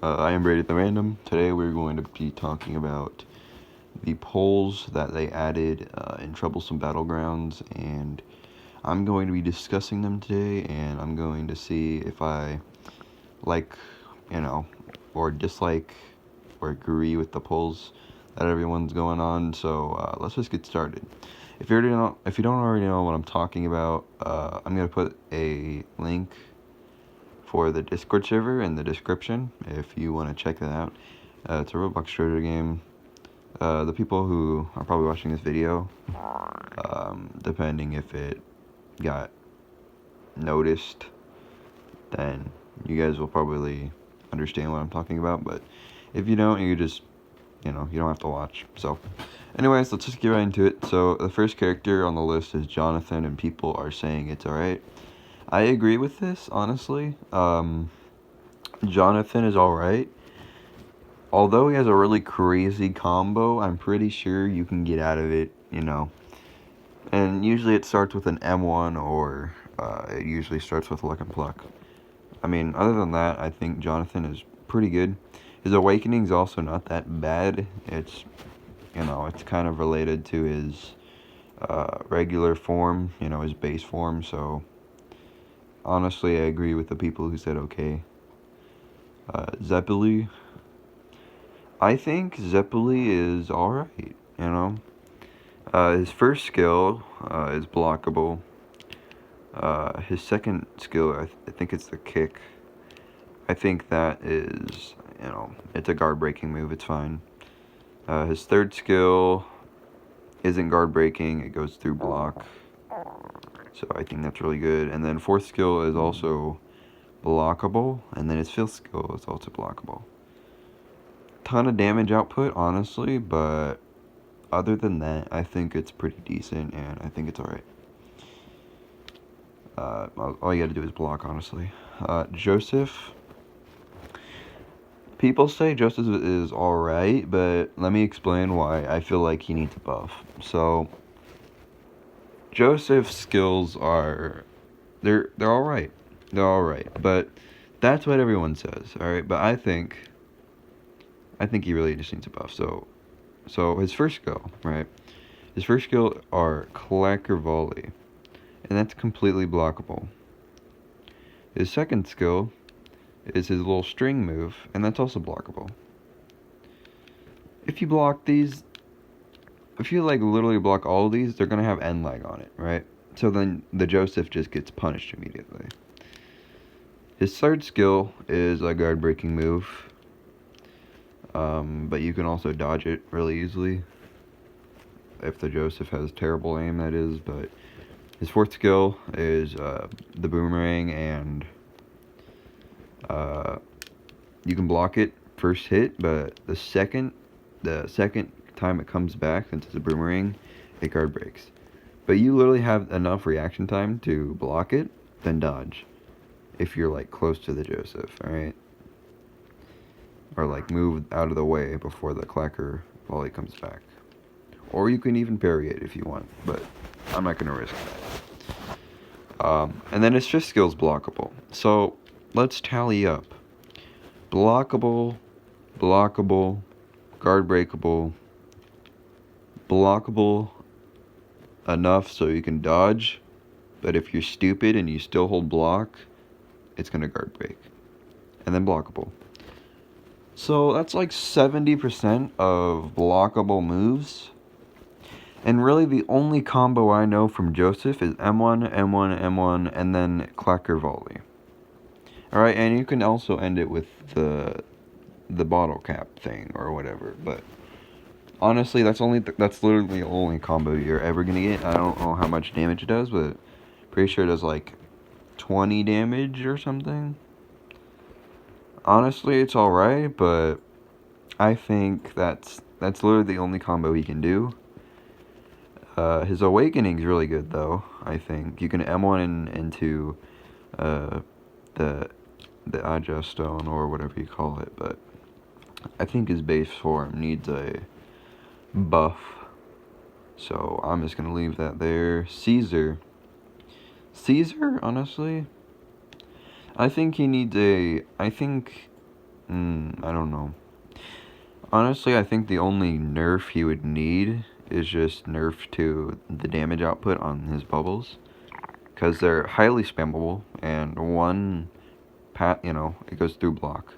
I am Brady the Random. Today we're going to be talking about the polls that they added in Troublesome Battlegrounds, and I'm going to be discussing them today, and I'm going to see if I like, or dislike or agree with the polls that everyone's going on. So let's just get started. If you don't already know what I'm talking about, I'm gonna put a link for the Discord server in the description if you want to check that out. It's a Roblox shooter game. The people who are probably watching this video, depending if it got noticed, then you guys will probably understand what I'm talking about. But if you don't, you just, you don't have to watch. So anyways, let's just get right into it. So the first character on the list is Jonathan, and people are saying it's alright. I agree with this, honestly. Jonathan is alright. Although he has a really crazy combo, I'm pretty sure you can get out of it, And usually it starts with an M1 or it usually starts with Luck and Pluck. I mean, other than that, I think Jonathan is pretty good. His Awakening's also not that bad. It's, it's kind of related to his regular form, his base form, so honestly, I agree with the people who said okay. Zeppeli. I think Zeppeli is alright, His first skill is blockable. His second skill, I think it's the kick. I think that is, it's a guard breaking move, it's fine. His third skill isn't guard breaking, it goes through block. So I think that's really good. And then fourth skill is also blockable, and then his fifth skill is also blockable. Ton of damage output, honestly, but other than that, I think it's pretty decent, and I think it's alright. All you gotta do is block, honestly. Joseph. People say Joseph is alright, but let me explain why I feel like he needs a buff. So Joseph's skills are, they're alright. They're alright, but that's what everyone says, alright? But I think he really just needs a buff. So his first skill, right? His first skill are Clacker Volley, and that's completely blockable. His second skill is his little string move, and that's also blockable. If you block these, if you literally block all of these, they're gonna have end lag on it, right? So then the Joseph just gets punished immediately. His third skill is a guard breaking move, but you can also dodge it really easily if the Joseph has terrible aim, that is. But his fourth skill is the boomerang, and you can block it first hit, but the second time it comes back, since it's a boomerang, it guard breaks. But you literally have enough reaction time to block it, then dodge, if you're close to the Joseph, alright? Or move out of the way before the Clacker Volley comes back. Or you can even parry it if you want, but I'm not gonna risk that. And then his fifth skill is blockable. So let's tally up. Blockable, blockable, guard breakable, blockable enough so you can dodge, but if you're stupid and you still hold block, it's gonna guard break, and then blockable. So that's 70% of blockable moves. And really the only combo I know from Joseph is M1, M1, M1, and then Clacker Volley. Alright, and you can also end it with the bottle cap thing or whatever, but honestly, that's literally the only combo you're ever gonna get. I don't know how much damage it does, but pretty sure it does 20 damage or something. Honestly, it's alright, but I think that's literally the only combo he can do. His Awakening's really good, though, I think. You can M1 into the Aja Stone, or whatever you call it, but I think his base form needs a buff. So I'm just gonna leave that there. Caesar, honestly, I think he needs I don't know. Honestly, I think the only nerf he would need is just nerf to the damage output on his bubbles, because they're highly spammable, and one it goes through block,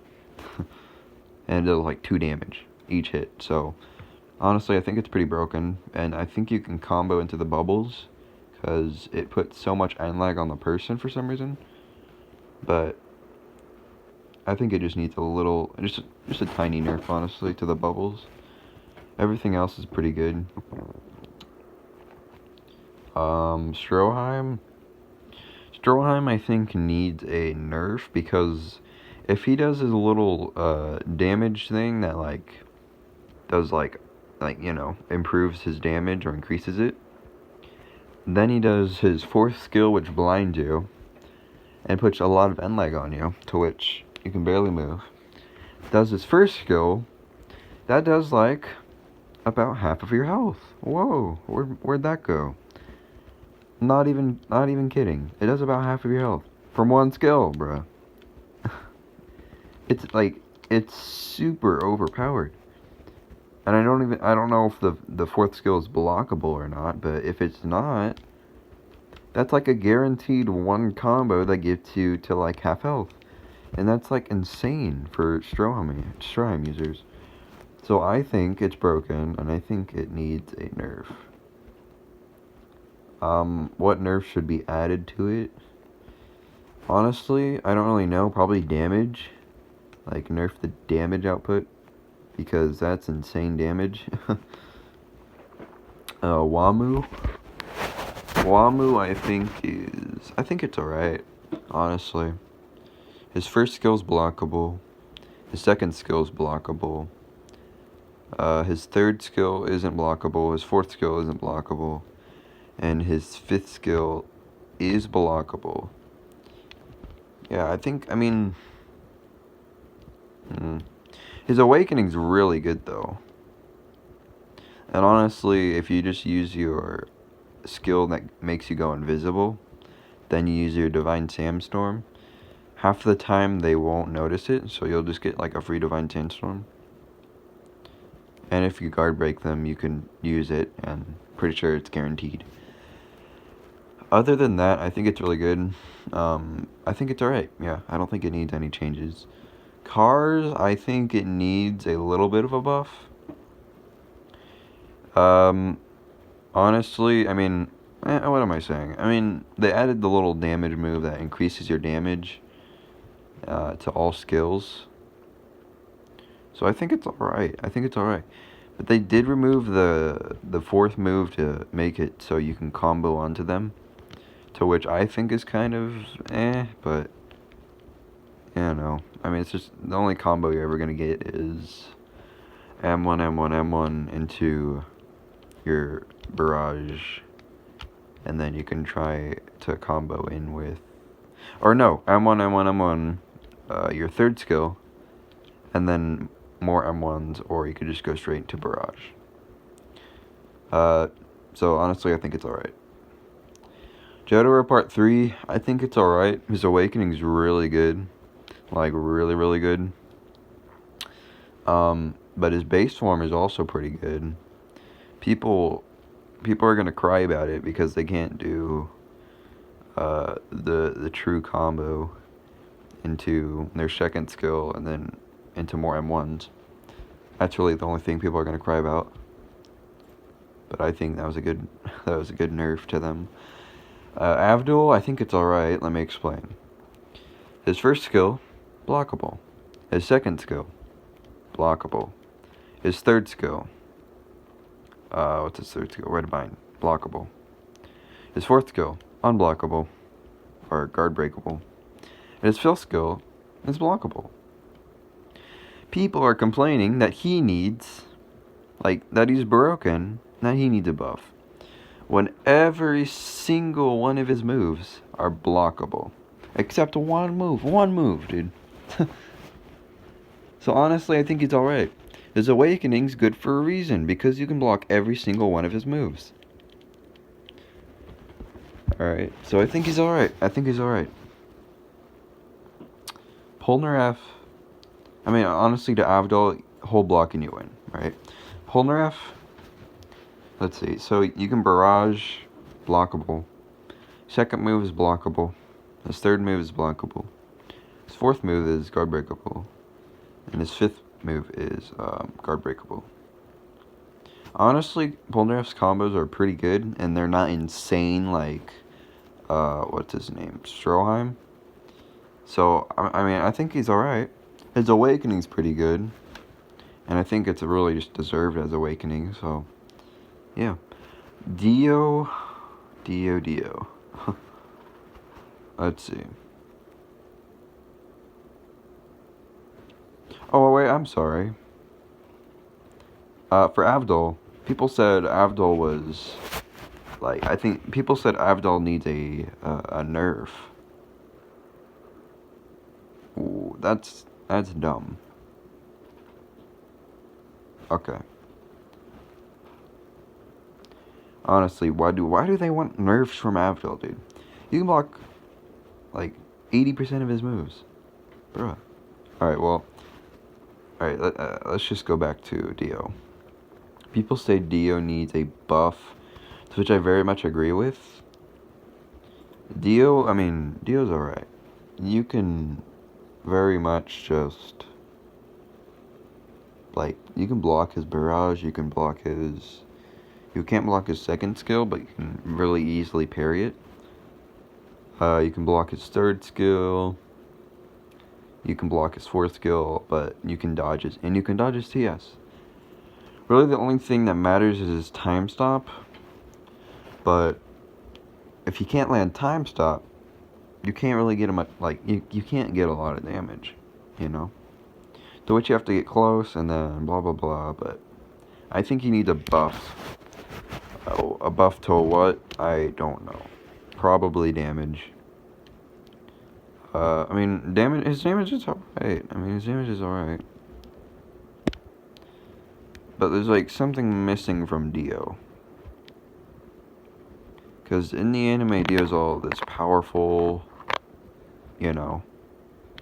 and it does like 2 damage each hit. So honestly, I think it's pretty broken, and I think you can combo into the bubbles, because it puts so much end lag on the person for some reason. But I think it just needs a little, just a tiny nerf, honestly, to the bubbles. Everything else is pretty good. Stroheim. Stroheim, I think, needs a nerf, because if he does his little damage thing that does improves his damage or increases it, then he does his 4th skill, which blinds you and puts a lot of end lag on you, to which you can barely move. Does his 1st skill, that does about half of your health. Whoa, where'd that go? Not even kidding. It does about half of your health from 1 skill, bruh. It's super overpowered. And I don't know if the 4th skill is blockable or not, but if it's not, that's like a guaranteed 1 combo that gets you to half health. And that's insane for Stroheim users. So I think it's broken, and I think it needs a nerf. What nerf should be added to it? Honestly, I don't really know. Probably damage. Nerf the damage output, because that's insane damage. Wamu. Wamu, I think it's alright, honestly. His 1st skill's blockable. His 2nd skill's blockable. His 3rd skill isn't blockable. His 4th skill isn't blockable. And his 5th skill is blockable. Yeah, his awakening's really good, though. And honestly, if you just use your skill that makes you go invisible, then you use your Divine Sandstorm, half the time they won't notice it, so you'll just get a free Divine Sandstorm. And if you guard break them, you can use it, and pretty sure it's guaranteed. Other than that, I think it's really good. I think it's alright. Yeah, I don't think it needs any changes. Cars, I think it needs a little bit of a buff. Honestly, what am I saying? They added the little damage move that increases your damage to all skills. So I think it's alright. But they did remove the 4th move to make it so you can combo onto them, to which I think is kind of but yeah, no. It's just the only combo you're ever gonna get is M1, M1, M1 into your barrage, and then you can try to combo in with, or no, M1, M1, M1, your 3rd skill, and then more M1s, or you could just go straight to barrage. So honestly, I think it's alright. Jotaro Part 3, I think it's alright. His awakening's really good. Really, really good. But his base form is also pretty good. People are gonna cry about it because they can't do the true combo into their 2nd skill and then into more M1s. That's really the only thing people are gonna cry about. But I think that was a good nerf to them. Avdol, I think it's alright. Let me explain. His 1st skill, blockable. His 2nd skill, blockable. His 3rd skill, what's his 3rd skill? Red Bind, blockable. His 4th skill, unblockable, or guard breakable. And his 5th skill is blockable. People are complaining that he needs, that he's broken, that he needs a buff, when every single one of his moves are blockable. Except one move, dude. So honestly, I think he's alright. His awakening's good for a reason, because you can block every single one of his moves. Alright, so I think he's alright. Polnareff, I mean, honestly, to Avdol, whole block and you win, right? Polnareff, let's see. So you can barrage, blockable. Second move is blockable. His third move is blockable. His fourth move is guard breakable. And his fifth move is guard breakable. Honestly, Polnareff's combos are pretty good, and they're not insane like, what's his name? Stroheim. So, I mean, I think he's alright. His Awakening's pretty good. And I think it's really just deserved as Awakening, so, yeah. Dio. Let's see. Oh, wait, I'm sorry. For Avdol, people said Avdol was, like, I think people said Avdol needs a nerf. Ooh, that's dumb. Okay. Honestly, why do they want nerfs from Avdol, dude? You can block, like, 80% of his moves. Bruh. Alright, well, alright, let's just go back to Dio. People say Dio needs a buff, which I very much agree with. Dio's alright. You can very much just, like, you can block his barrage, you can't block his second skill, but you can really easily parry it. You can block his third skill, you can block his fourth skill, but you can dodge his TS. Really the only thing that matters is his time stop, but if you can't land time stop, you can't really get him, like, you can't get a lot of damage, you know? To which you have to get close, and then blah blah blah, but I think you need a buff. Oh, a buff to what? I don't know. Probably damage. His damage is alright. But there's, like, something missing from Dio. Because in the anime, Dio's all this powerful, you know,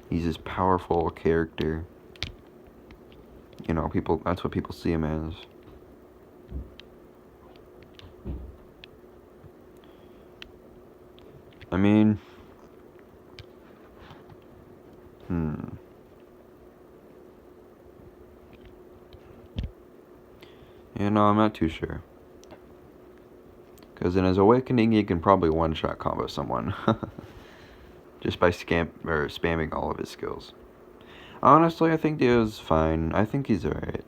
he's this powerful character. You know, that's what people see him as. I mean, you know, I'm not too sure. Because in his Awakening, he can probably one-shot combo someone. Just by spamming all of his skills. Honestly, I think Dio's fine. I think he's alright.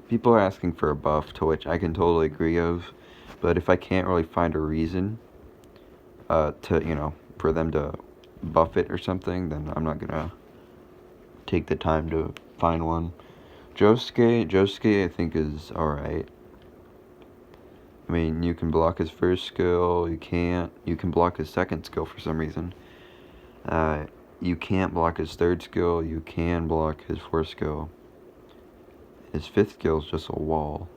People are asking for a buff, to which I can totally agree of. But if I can't really find a reason for them to buff it or something, then I'm not gonna take the time to find one. Josuke I think is alright. I mean, you can block his first skill, you can block his second skill for some reason. You can't block his third skill, you can block his fourth skill. His fifth skill is just a wall.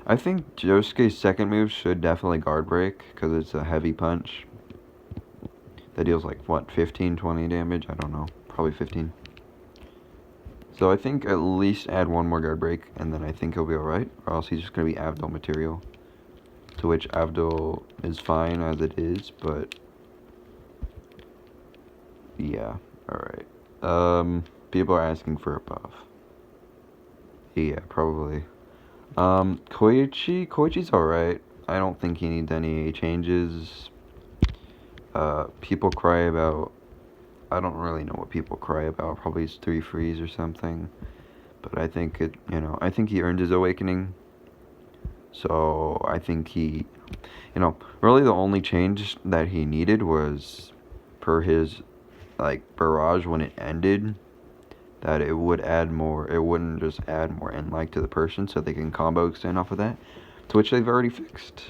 I think Josuke's second move should definitely guard break, because it's a heavy punch. That deals like, what, 15, 20 damage? I don't know. Probably 15. So I think at least add one more guard break, and then I think he'll be alright. Or else he's just going to be Avdol material. To which Avdol is fine as it is, but yeah, alright. People are asking for a buff. Yeah, probably. Koichi's alright. I don't think he needs any changes. People cry about, I don't really know what people cry about, probably his 3 freeze or something. But I think I think he earned his Awakening. So I think he, really the only change that he needed was per his, like, barrage when it ended, that it would add more, it wouldn't just add more end like to the person so they can combo extend off of that, to which they've already fixed.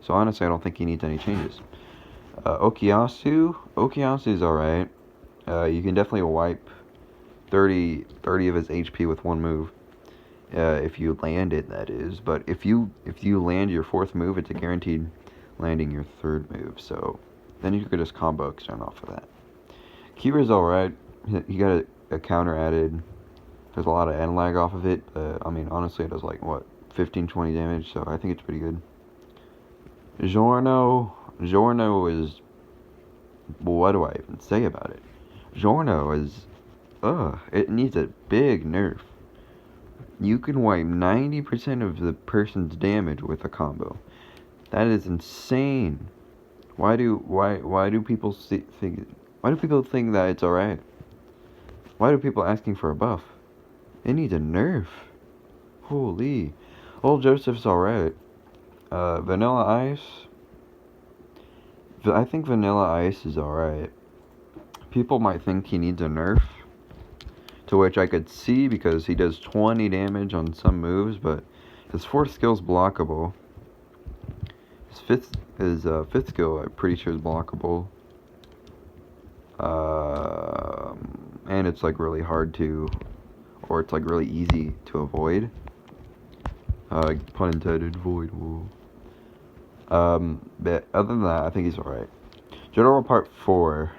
So honestly, I don't think he needs any changes. Okuyasu is alright. You can definitely wipe 30 of his HP with one move. If you land it, that is. But if you land your fourth move, it's a guaranteed landing your third move. So then you could just combo extend off of that. Kira's alright. He got a counter added. There's a lot of end lag off of it. I mean, honestly, it does like, what, 15-20 damage, so I think it's pretty good. Giorno is, well, what do I even say about it? Giorno is, it needs a big nerf. You can wipe 90% of the person's damage with a combo. That is insane. Why do people think that it's alright? Why do people asking for a buff? It needs a nerf. Holy. Old Joseph's alright. Vanilla Ice. I think Vanilla Ice is alright. People might think he needs a nerf, to which I could see because he does 20 damage on some moves, but his fourth skill's blockable. His fifth skill, I'm pretty sure, is blockable. And it's like really hard to, or it's like really easy to avoid. Pun intended, void wall. But other than that, I think he's alright. General Part 4,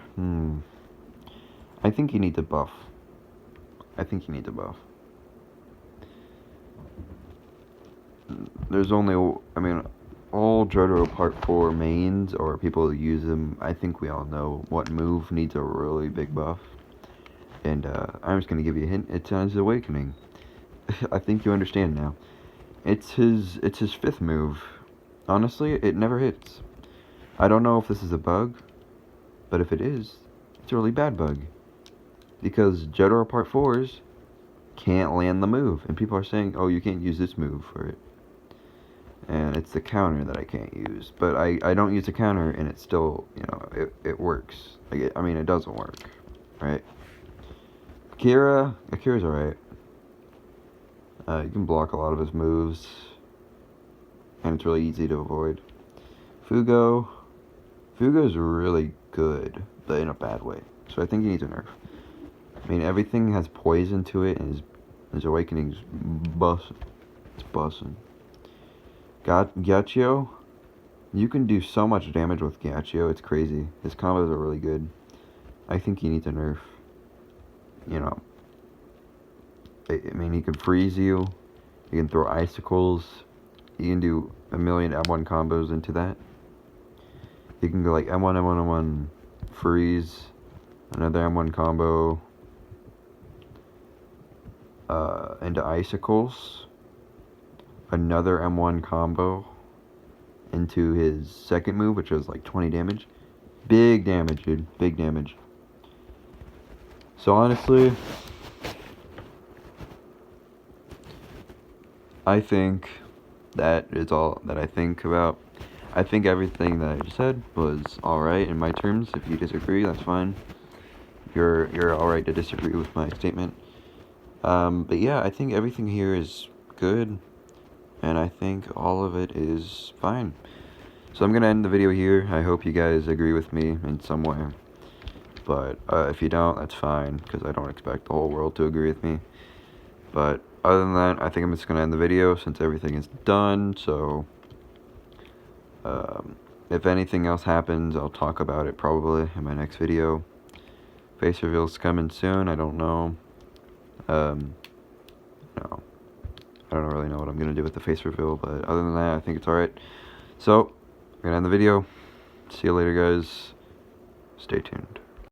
I think he needs a buff. There's only, I mean, all Jotaro Part 4 mains, or people who use them, I think we all know what move needs a really big buff. And I'm just going to give you a hint. It's on his Awakening. I think you understand now. It's his fifth move. Honestly, it never hits. I don't know if this is a bug, but if it is, it's a really bad bug. Because Jotaro Part 4s can't land the move. And people are saying, oh, you can't use this move for it. And it's the counter that I can't use. But I don't use the counter, and it still, you know, it works. Like I mean, it doesn't work, right? Akira's alright. You can block a lot of his moves, and it's really easy to avoid. Fugo's really good, but in a bad way. So I think he needs a nerf. I mean, everything has poison to it, and his Awakening's bussin'. It's bussin'. Gachio, you can do so much damage with Gachio, it's crazy. His combos are really good. I think he needs a nerf. You know, I mean, he can freeze you. He can throw icicles. He can do a million M1 combos into that. He can go like M1, M1, M1, freeze, another M1 combo, into icicles, another M1 combo into his second move, which was like 20 damage. Big damage, dude. Big damage. So honestly, I think that is all that I think about. I think everything that I said was alright in my terms. If you disagree, that's fine. You're alright to disagree with my statement. But yeah, I think everything here is good, and I think all of it is fine. So I'm gonna end the video here. I hope you guys agree with me in some way. But if you don't, that's fine, because I don't expect the whole world to agree with me. But other than that, I think I'm just going to end the video since everything is done. So if anything else happens, I'll talk about it probably in my next video. Face reveal's coming soon. I don't know. No. I don't really know what I'm going to do with the face reveal. But other than that, I think it's alright. So, I'm going to end the video. See you later, guys. Stay tuned.